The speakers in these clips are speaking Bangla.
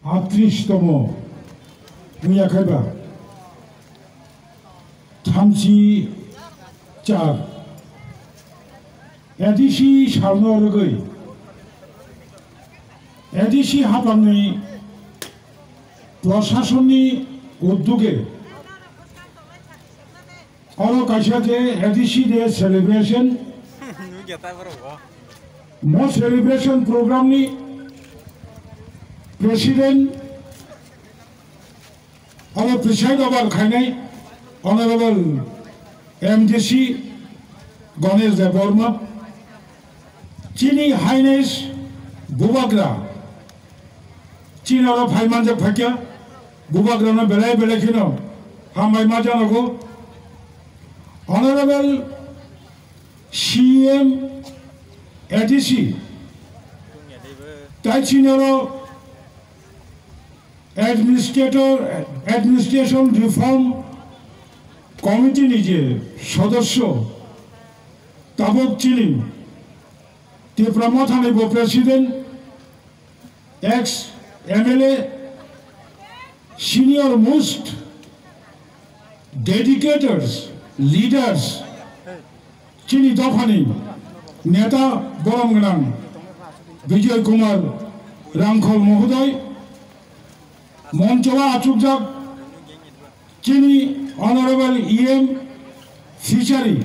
38তম মুয়াখাইবা थामथि चार एडिसि सालनरगै एडिसि हाबांनि प्रशासननि उद्योगे और कायसा जे एडिसि डे सेलिब्रेशन मो सेलिब्रेशन प्रोग्राम नि प्रेसिडेंट और प्रिसाइड ओवर खायनाय Honorable MDC Ganesh Devarma, Chini Highness Bubagra, China of Haimanja Pakia, Bubagrana Belay Belekino, Hamai Majanago, Honorable CM ADC, Taichinero Administration Reform committee निजे सदस्य ताबक चिलिम त्रिपुरा थाने president ex MLA senior most dedicated leaders चिनी दफानी नेता बरमगनां विजय कुमार रांखल महोदय मंचवा आचुकजाक चिनी Honorable EM Fishery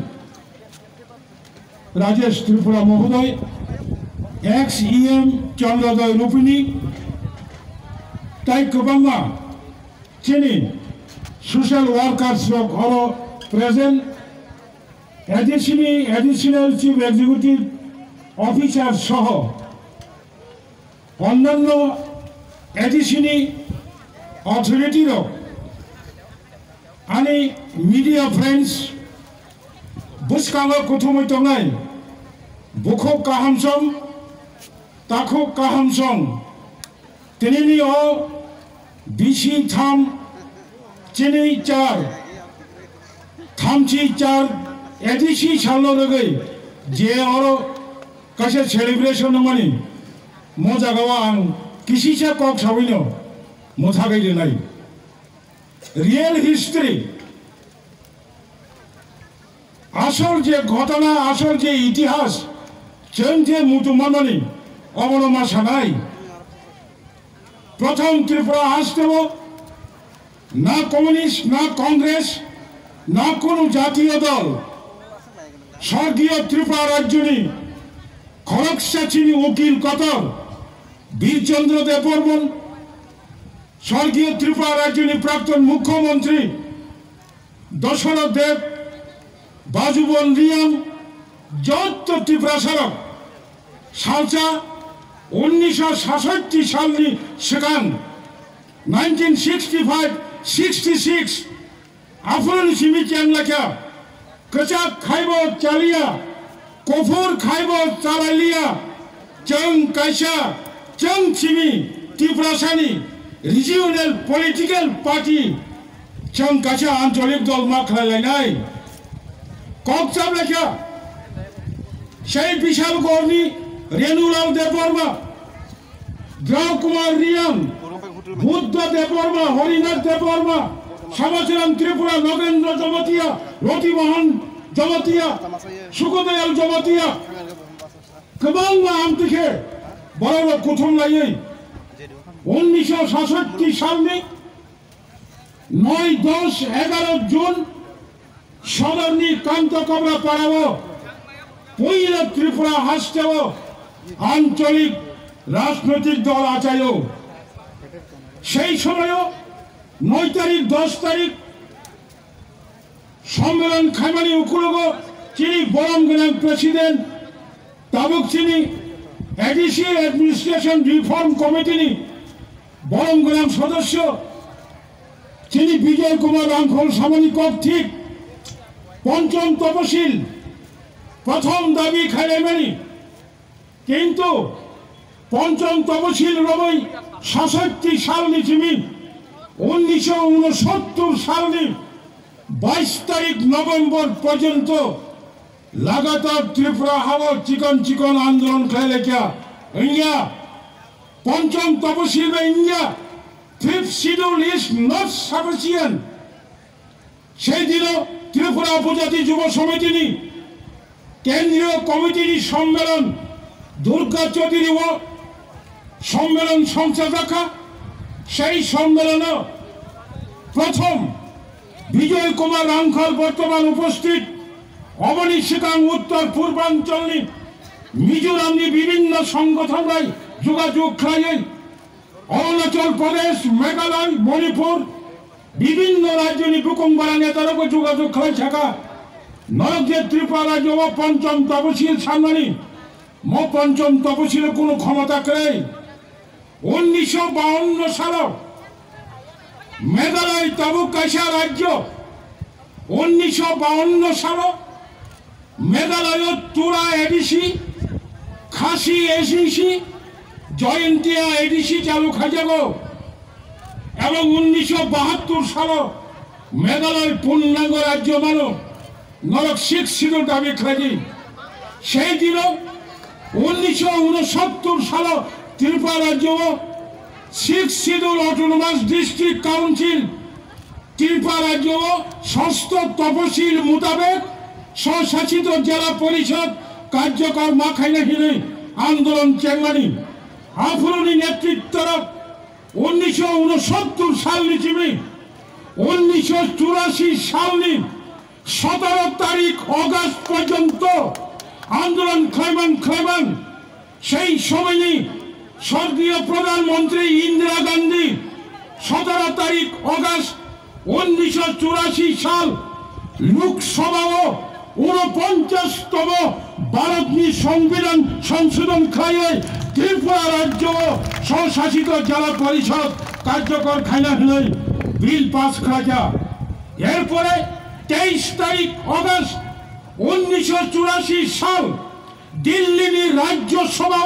Rajesh Tripura Mohoday, ex-EM Chandroday Rupini, Tai Kubanga, Chini, social workers Horo present, additional Chief Executive Officer Soho, Ondanno additional authority Ani media friends, Buskanga Kutumitongai, Buko Kahamsong, Tako Kahamsong, Tinini O, Bishi Tham, Chini Char, Thamchi Char, Edishi Shaloragay, J. Oro, Kasha celebration of money, Mozagawa, Kishisha Kok Savino, Motagay Denai. Real history आसल जे घटना आसल जे इतिहास जों जे मुतुमानी अवलम्बन सानाय प्रथम त्रिपुरा हासतेव ना कम्युनिस्ट ना कांग्रेस ना कोनो जातीय दल स्वर्गीय त्रिपुरा राज्यनि खड़गसाचिनी उकिल कतर वीरचंद्र देवबर्मन स्वर्गीय त्रिपुरा राज्य प्राक्तन मुख्यमंत्री दशरथ देव बाजुबन रियाम जत त्रिपुरा सड़क सालचा 1967 साल सेकान 1965-66 आफुन सिमी चैंगलाख्या कचाक खाइबो चालिया कफुर खाइबो चालालिया चंग काइसा चंग सिमी त्रिपुरा सानी Regional political party Chang Kacha Antolik Dol Maklainai Kokchab Lekha Shai Bishal Gorni Renulal Deborma Draw Kumar Riam Buddha Deborma Horinath Deborma Samacharam Tripura Nogendra Jamatia Roti Mohan Jamatia Sukhodayal Jamatia Kabanga Amtike Barava Kuthum Lai 1967 साल में 9-10-11 जून सदरनी कांत कबरा पाड़ावो पहले त्रिपुरा हासतेव आंचलिक राजनैतिक दल आचायो সেই সময় 9 তারিখ 10 তারিখ সম্মেলন খাইমানি উকুলগো চিনি বরমগনাং প্রেসিডেন্ট তাবুক চিনি এডিসি অ্যাডমিনিস্ট্রেশন রিফর্ম কমিটি নি বরমগনাং সদস্য চিনি বিজয় কুমার রাংখল সামরিক ঠিক পঞ্চম তপশিল প্রথম দাবি খাইমানি কিন্তু পঞ্চম তপশিল রবই 67 সাল নি চিনি 1969 সাল নি 22 তারিখ নভেম্বর পর্যন্ত लगातार त्रिपुरा हावर चिकन आंदोलन खाए क्या इंडिया पंचम तपशील में India 5th schedule is not sufficient. সেই দিনও ত্রিপুরা উপজাতি যুব সমিতি কেন্দ্রীয় কমিটির সম্মেলন দুর্গা চৌধুরী সম্মেলন সংসদ রাখা সেই সম্মেলনে প্রথম বিজয় কুমার রাংখল বর্তমান উপস্থিত অবনী সিকাং উত্তর পূর্বাঞ্চল মিজোরাম বিভিন্ন সংগঠন যোগাযোগ খাই অরুণাচল প্রদেশ মেঘালয় মণিপুর বিভিন্ন রাজ্য বুকুমবাড়া নেতারও যোগাযোগ খাই থাকা নরকে ত্রিপুরা রাজ্য পঞ্চম তপশিল সামনে পঞ্চম তপশিলের কোনো ক্ষমতা করে 1952 সাল মেঘালয় তাবুকাইসা রাজ্য 1952 সাল মেঘালয় তুরা এডিসি খাসি এসিসি জয়ন্তিয়া এডিসি চালু খাইযাব এবং 1972 সাল মেঘালয় পূর্ণাঙ্গ রাজ্য মানো নরক 6 শিডিউল দাবি খাই সেই দিন 1969 সাল ত্রিপুরা রাজ্য 6 schedule autonomous district council Tripura রাজ্য 6ষ্ঠ তপশিল মোতাবেক স্বশাসিত জেলা পরিষদ কার্যকর মাখাইনা হিলে আন্দোলন চেঙ্গানি আফরুনি নেতৃত্বের 1969 সাল নিচিমি 1984 সাল 17 তারিখ অগস্ট পর্যন্ত আন্দোলন খাইমান সেই সময় স্বর্গীয় প্রধানমন্ত্রী ইন্দিরা গান্ধী 17 তারিখ অগস্ট 1984 সাল লোকসভা 49তম ভারতী সংবিধান সংশোধন খাইয়ে ত্রিপুরা রাজ্য স্বশাসিত জেলা পরিষদ কার্যকর খাইনা হলে বিল পাস করা এরপরে 23 তারিখ অগস্ট 1984 সাল দিল্লির রাজ্যসভা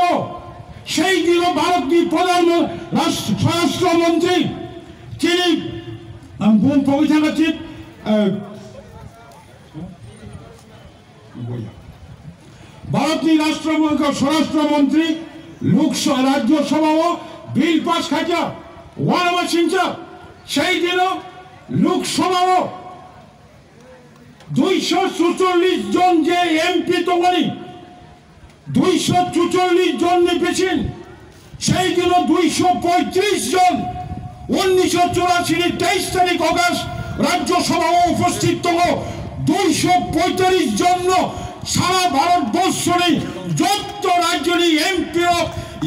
সেই দিন ভারতী প্রধান স্বরাষ্ট্রমন্ত্রী তিনি ভারতী স্বরাষ্ট্রমন্ত্রী লোকসভা রাজ্যসভা বিল পাস খাইছা সেই দিন লোকসভা 244 জন যে এমপি তমানি 244 জন পেয়েছেন সেই দিন 235 জন 1984 23 তারিখ অগস্ট রাজ্যসভা উপস্থিত তম 245 জন সারা ভারতবর্ষে যত রাজ্যের এমপি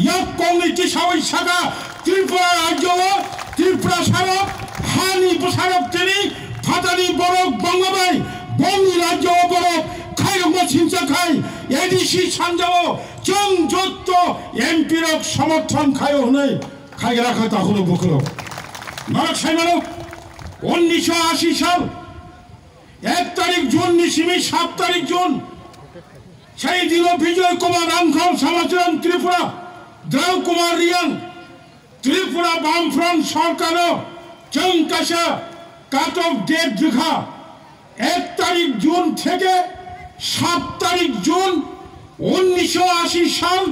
ইয়াক কমিটি সবাই শাখা ত্রিপুরা রাজ্য ত্রিপুরা সারক হানি প্রসারক তিনি ফাটানি বরক বঙ্গবাই বঙ্গি রাজ্য বরক খাই সিংসা খাই এডিসি সাঞ্জাও চং যত এমপির সমর্থন খায় হনে খাই রাখা তা হলো বকল নরক সাইমানক 1980 সাল 1 তারিখ জুন নিশিমি 7 তারিখ জুন সেই দিন বিজয় কুমার রাংখল সমাচরণ ত্রিপুরা দ্রাউ কুমার রিয়াং ত্রিপুরা বামফ্রন্ট সরকার চংকাশা কাট অফ ডেট দেখা 1 তারিখ জুন থেকে 7 তারিখ জুন 1980 সাল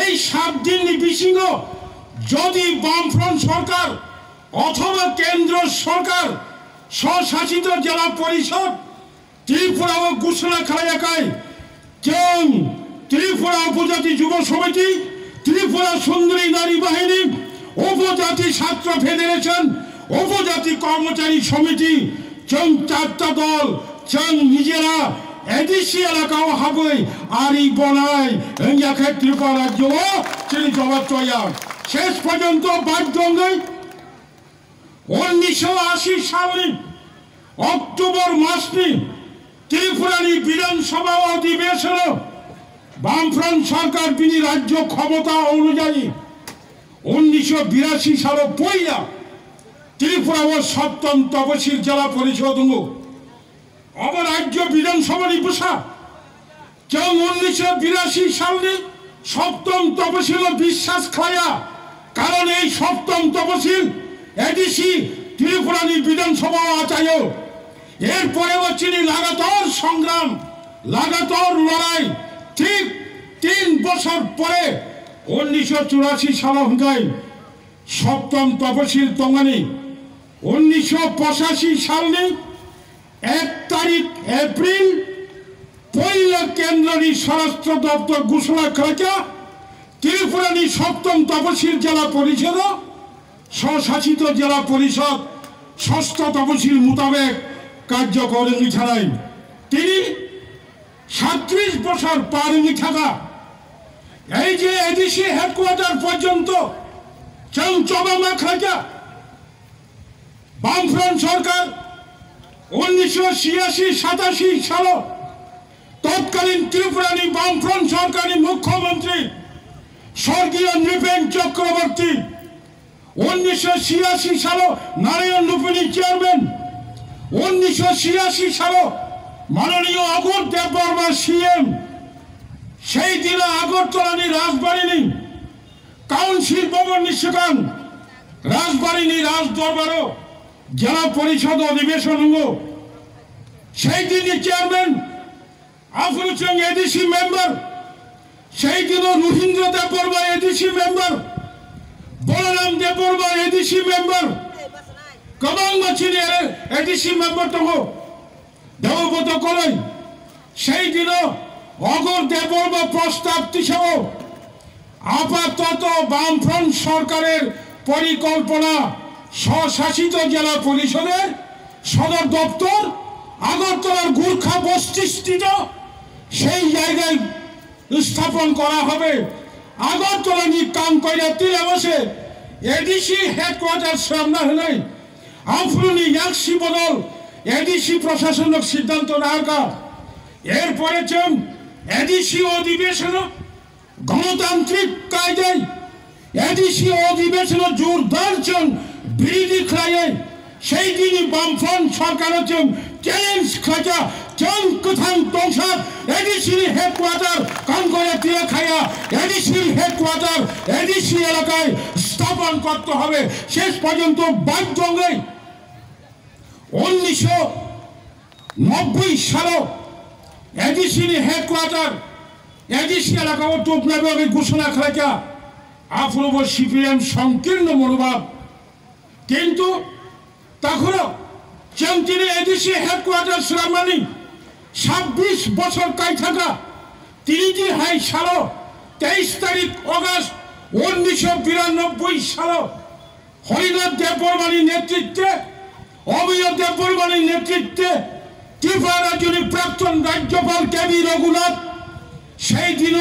এই 7 দিন বিশিং যদি বামফ্রন্ট সরকার অথবা কেন্দ্র সরকার স্বশাসিত জেলা পরিষদ ত্রিপুরা ও ঘোষণা খায় চং ত্রিপুরা উপজাতি যুব সমিতি ত্রিপুরা সুন্দরী নারী বাহিনী উপজাতি ছাত্র ফেডারেশন উপজাতি কর্মচারী সমিতি চং 4টা দল চং নিজেরা এডিসি এলাকাও হবে আর এই বনায় ত্রিপুরা রাজ্য চিনি জবাব চয়া শেষ পর্যন্ত বাধ্য 1980 সালে অক্টোবর মাসে ত্রিপুরারি বিধানসভা অধিবেশন বামফ্রন্ট সরকার তিনি রাজ্য ক্ষমতা অনুযায়ী 1982 সালে পয়লা ত্রিপুরা ও 7ম তপশিল জেলা পরিষদ অবরাজ্য বিধানসভা নির্বাচন 1982 সালে 7ম তপশিল বিশ্বাস খায়া কারণ এই 7ম তপশিল এডিসি ত্রিপুরানি বিধানসভা আচার্য এরপরেও তিনি লাগাতার সংগ্রাম লাগাতার লড়াই ঠিক 3 বছর পরে 1984 সাল হঙ্গাই সপ্তম তপশিল তঙ্গানি 1985 সালে 1 তারিখ এপ্রিল পয়লা কেন্দ্রনি স্বরাষ্ট্র দপ্তর ঘোষণা করেছে ত্রিপুরানি সপ্তম তপশিল জেলা পরিষদ স্বশাসিত জেলা পরিষদ ষষ্ঠ তপশিল মোতাবেক কার্যকর ছাড়াই তিনি 37 বছর পারেনি থাকা এই যে এডিসি হেডকোয়ার্টার পর্যন্ত চমচমামা খাজা বামফ্রন্ট সরকার 1986-87 সাল তৎকালীন ত্রিপুরানি বামফ্রন্ট সরকারি মুখ্যমন্ত্রী স্বর্গীয় নৃপেন চক্রবর্তী 1986 সাল নারায়ণ রূপিণী চেয়ারম্যান 1986 সাল মাননীয় অঘোর দেববর্মা সিএম সেই দিন আগরতলানি রাজবাড়িনি কাউন্সিল ভবন নিশ্চকান রাজবাড়িনি রাজদরবার জেলা পরিষদ অধিবেশন সেই দিনই চেয়ারম্যান আফরুচং এডিসি মেম্বার সেই দিন Ruhindra Debbarma ADC member Balram Debbarma ADC member কবাং মাছিনি এডিসি মেম্বার তো দেবব্রত করেন সেই দিন অঘোর দেববর্মা প্রস্তাব দিছেও আপাতত বামফ্রন্ট সরকারের পরিকল্পনা স্বশাসিত জেলা পরিষদের সদর দপ্তর আগরতলার গুর্খা বস্তিস্থিত সেই জায়গায় স্থাপন করা হবে আগরতলা নি কাম করে তিলে বসে এডিসি হেডকোয়ার্টার সামনে হলে আফরুনি ইয়াকসি বদল এডিসি প্রশাসনিক সিদ্ধান্ত নেওয়া এরপরে চম এডিসি অধিবেশন গণতান্ত্রিক কায়দায় এডিসি অধিবেশন জোরদার চম বিরোধী খায় সেই দিনই বামফ্রন্ট সরকার চম চ্যালেঞ্জ খাজা চম কথান তংসার এডিসি হেডকোয়ার্টার কাম করে তিলে খায়া এডিসি হেডকোয়ার্টার এডিসি এলাকায় স্থাপন করতে হবে শেষ পর্যন্ত বাধ্য হয়ে 1990 সালে এডিসি হেডকোয়ার্টার এডিসি এলাকা টোপনাবে ঘোষণা করেছে আফ্রব সিপিএম সংকীর্ণ মনোভাব কিন্তু তখনও তিনি এডিসি হেডকোয়ার্টার শ্রামানি 26 বছর কাই থাকা তিনি হাই সাল 23 তারিখ অগস্ট 1992 সাল হরিনাথ দেববর্মার নেতৃত্বে অমিয় দেববর্মার নেতৃত্বে ত্রিপুরা রাজ্যের প্রাক্তন রাজ্যপাল কেবি রঘুনাথ সেই দিন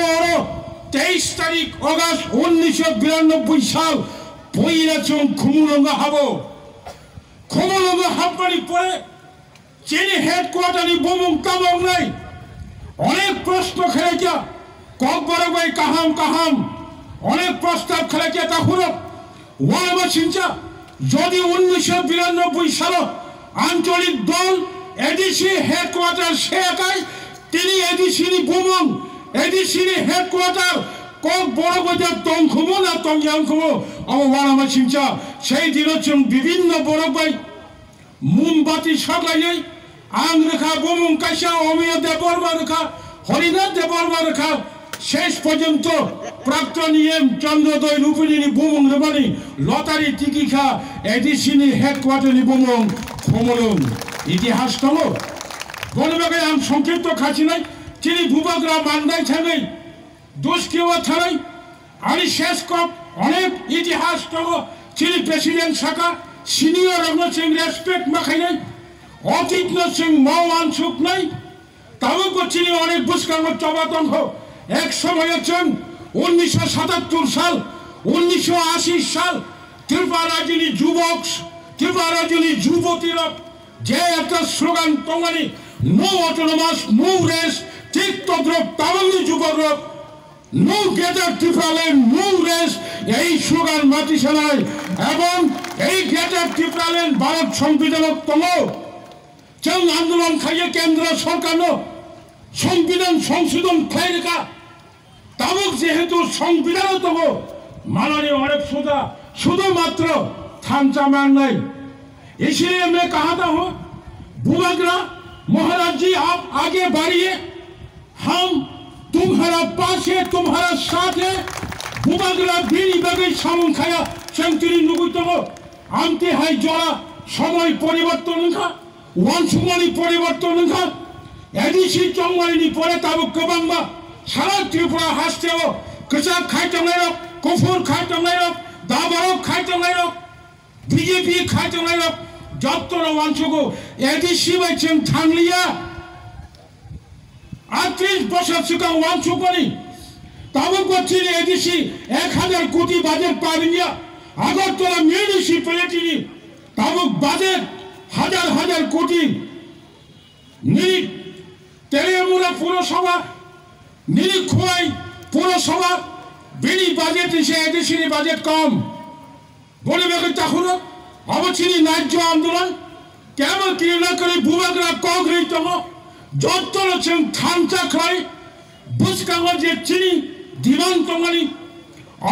23 তারিখ অগস্ট 1992 সাল পইরাচং খুমুলঙ্গা হাবমানি পরে চিনি হেডকোয়ার্টারি বমুং তামং নাই অনেক প্রশ্ন খেলেছে ককবরবাই কাহাম অনেক প্রস্তাব খেলেছে তখন ওয়ালবা সিনচা যদি 1992 সাল আঞ্চলিক দল এডিসি হেডকোয়ার্টার সে একাই তিনি এডিসি বমুং এডিসি হেডকোয়ার্টার কক বড় বাজার তংখুমো না তংয়াংখুমো ওয়ালবা সিনচা সেই দিন বিভিন্ন বড় বাই মোমবাতি সগাইয়ে আং রেখা বমুং কাইসা অমিয় দেববর্মা রেখা হরিনাথ দেববর্মা রেখা শেষ পর্যন্ত প্রাক্তন ইএম চন্দ্রদয় রূপিণী বমুং রেবানি লতারি টিকিখা এডিসিনি হেডকোয়ার্টারি বমুং খমলং ইতিহাস তলো গণবাগে আম সংক্ষিপ্ত খাচ্ছি নাই তিনি ভূবাগরা মান্দাই থানাই দুষ্কিওয়া থানাই আমি শেষ কপ অনেক ইতিহাস তলো তিনি প্রেসিডেন্ট শাখা সিনিয়র রঘুনাথ সিং রেসপেক্ট মাখাই নাই অতীত সিং মৌয়ান সুখ নাই তাও চিনি অনেক বুসকাঙ্গ চবাতন হোক এক সময় 1977 সাল 1980 সাল ত্রিপুরা রাজ্যের যুবক ত্রিপুরা রাজ্যের যুবতীরা যে একটা স্লোগান তঙ্গানি নো অটোনমাস নো রেস ঠিক তদ্রুপ তামাংনি যুবকরা no greater Tripuraland no race এই স্লোগান মাটি সেনায় এবং এই গ্রেটার ত্রিপুরাল্যান্ড ভারত সংবিধানত তম চং আন্দোলন খাইয়ে কেন্দ্র সরকার সংবিধান সংশোধন খাই রেখা তাবুক যেহেতু সংবিধান তব माननीय अनेक सुधा शुधुमात्र थामचा मान नहीं। इसलिए मैं कहता हूं भूमग्रा महाराज जी आप आगे बढ़िए, हम तुम्हारा पास है, तुम्हारा साथ है। भूमग्रा बीनी बगै सामुन खाया সেঞ্চুরি নুগুইতগ আমতে হাই জরা সময় পরিবর্তন খা ওয়ানসুমানি পরিবর্তন খা এডিসি চংমারিনি পরে তাবো गोबांबा सारा त्रिपुरा हास्टेव कसाब खायतंनाय रक कफुर खायतंनाय रक दाबारक खायतंनाय रक बीजेपी खायतंनाय रक जत्तरा वानसुगो एडिसि बायजों थांलिया 38 বছর सिगां वानसुगनि ताबो गथिनि एडिसि 1000 কোটি बाजेट पाबिया আগরতলা মিউনিসিপ্যালিটি তাবো বাজেট হাজার হাজার কোটি নিরিখ তেলিয়ামুড়া পৌরসভা নিরিখোয়াই পৌরসভা বিনি বাজেট এসে এডিসিনি বাজেট কম বলে বেগে তখন অবচিনি ন্যায্য আন্দোলন কেবল কিনা করে বুবাগরা কংগ্রেস তম যত্তল চেং থানচা খাই বুসকাঙ্গ যে চিনি দিমান তমানি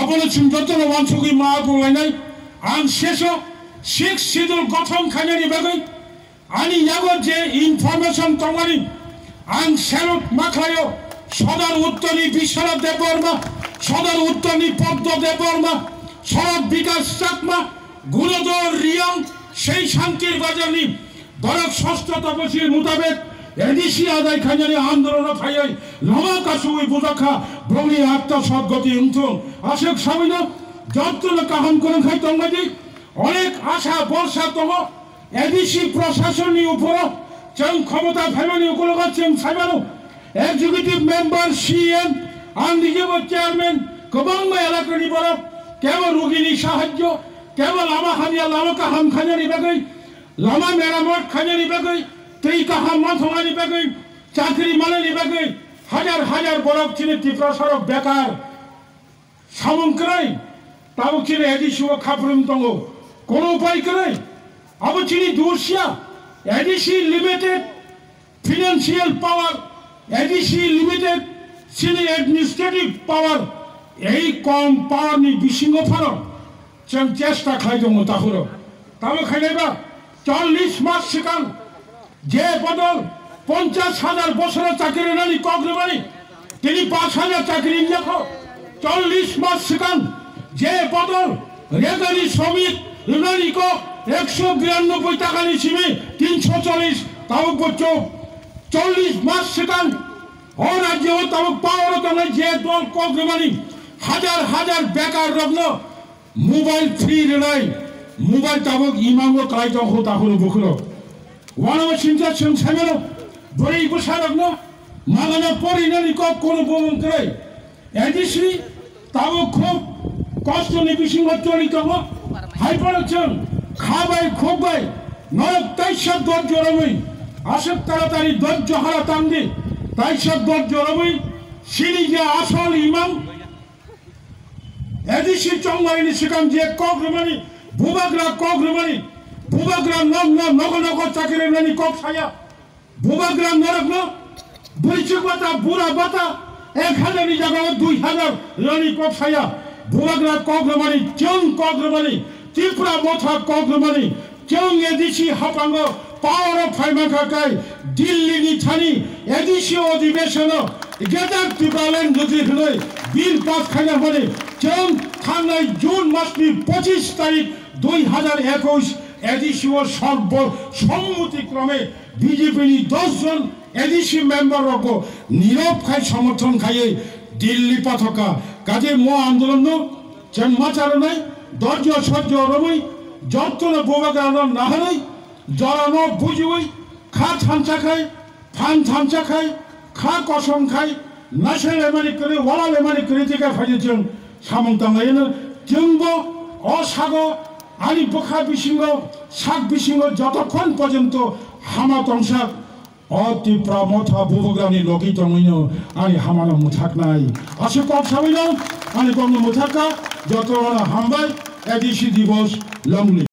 অবলচিন যত্তল ওয়ানসুগি মা বুলাইনাই আন শেষ সিক্স শিডিউল গঠন খাইনানি বেগে আনি ইয়াগো যে ইনফরমেশন তমানি आं सेरुत माखायो सदर उत्तरी विश्वनाथ देवबर्मा सदर उत्तरी पद्म देवबर्मा सड़क विकास चाकमा गुणोदर रियং সেই শান্তির বাজারনি বরক ষষ্ঠ তপশিল মোতাবেক এডিসি আদায় খাইনানি আন্দোলন ফাইয়াই লমা কাসুই বুজাখা ব্রংনি আত্মা সদ্গতি উঠুন আশেক সামিন যত্ন কাহাম করে খাই তংবাদি অনেক আশা বর্ষা তম এডিসি প্রশাসনী উপর जों क्षमता फाइमानि उगलगा जों साइमानो एक्जिक्यूटिव मेम्बर सीएम आं निजेबो चेयारमैन गोबां एलाकानि बरफ केवल रोगिनि साहाय्य केवल लामा हानिया लामा गाहाम खायनानि बागै लामा मेरामत खायनानि बागै दै गाहाम मानथंनायनि बागै चाकरि मालायनि बागै हाजार हाजार बरफ चिनि त्रिपुरा सरक बेकार सामंक्राय ताबो चिनि एडिसिओ खाफ्रोम दङ कोनो उपाय गैयै आबो चिनि दुसिया ADC limited financial power ADC limited सिनि एडमिनिस्ट्रेटिव पावर এই কম পাওয়ারনি বিশিঙ্গ ফারো जों চেষ্টা খাইদङ তাহুর তাবো খাইনাইবা 40 মাস সিগাं যে বদল 50,000 বছর চাকরি নানি কগ্রবানি তিনি 5,000 চাকরি নিয়াখো 40 মাস সিগাं যে বদল রেগানি শ্রমিক ইউনানিকো 192 টাকানি সিমি 340 তাও বচ্চো 40 মাস সিগাं ও রাজ্য তাও পাওয়ার তলে যে দল কগ্রবানি হাজার হাজার বেকার রগ্ন মোবাইল ফ্রি রেলাই মোবাইল তাবক ইমাঙ্গ কাইতো হতা হলো বখলো ওয়ানো সিনজা ছেন সাইমেলো বড়ি বসারগ্ন মাগানা পরিনানি ক কোন বমন করে এডিসি তাও খুব কষ্ট নিবিসিং চলিত হাইপারচন খাবাই খোবাই নরক তাইশা ধৈর্য রবই আসক তাড়াতাড়ি ধৈর্য হারা তামদি তাইশা ধৈর্য রবই সিনি যে আসল ইমাম এডিসি চংমারিনি সিগাং যে কগ্রমানি বুবাগ্রা নম নগ নগ চাকরি নানি কক সায়া বুবাগ্রা নরক বৈচিক বাতা বুড়া বাতা 1000 জায়গায় 2000 রানি কক সায়া বুবাগ্রা কগ্রমানি চং কগ্রমানি त्रिपुरा मथा कग्रमानि जों एडिसि हापांग पावर अफ फाइमाखाखाय दिल्लीनि थानि एडिसि अधिवेशन गेदार त्रिपुरालेण्ड जुदि होनै बिल पास खायना माने जों थांनाय जून मासनि 25 तारिख 2021 एडिसि सर्वसम्मतिक्रमे बीजेपी 10 जन एडिसि मेम्बारको नीरव खाय समर्थन खायै दिल्ली पाथका काजे मो आंदोलन जों मा चारनाय ধৈর্য সহ্য রবই যত্ন বোবাগানো না হলেই জড়ানো বুঝবই খা থানচা খাই ফান থানচা খাই খা কসম খাই নাসে লেমানি করে ওয়ালা লেমানি করে টিকা ফাইজों সামন্তাङायनो जोंबो असागो आनि बोखा बिसिंग साग बिसिंग যতক্ষণ পর্যন্ত হামা তংসা অতিপ্রা মথা বুবগ্রামনি লগি তङैनो आनि हामानो मुथाकनाय आसे कब साबैनो आनि गंनो मुथाका যতক্ষণ হামবাই एडिसि दिवस लंगली।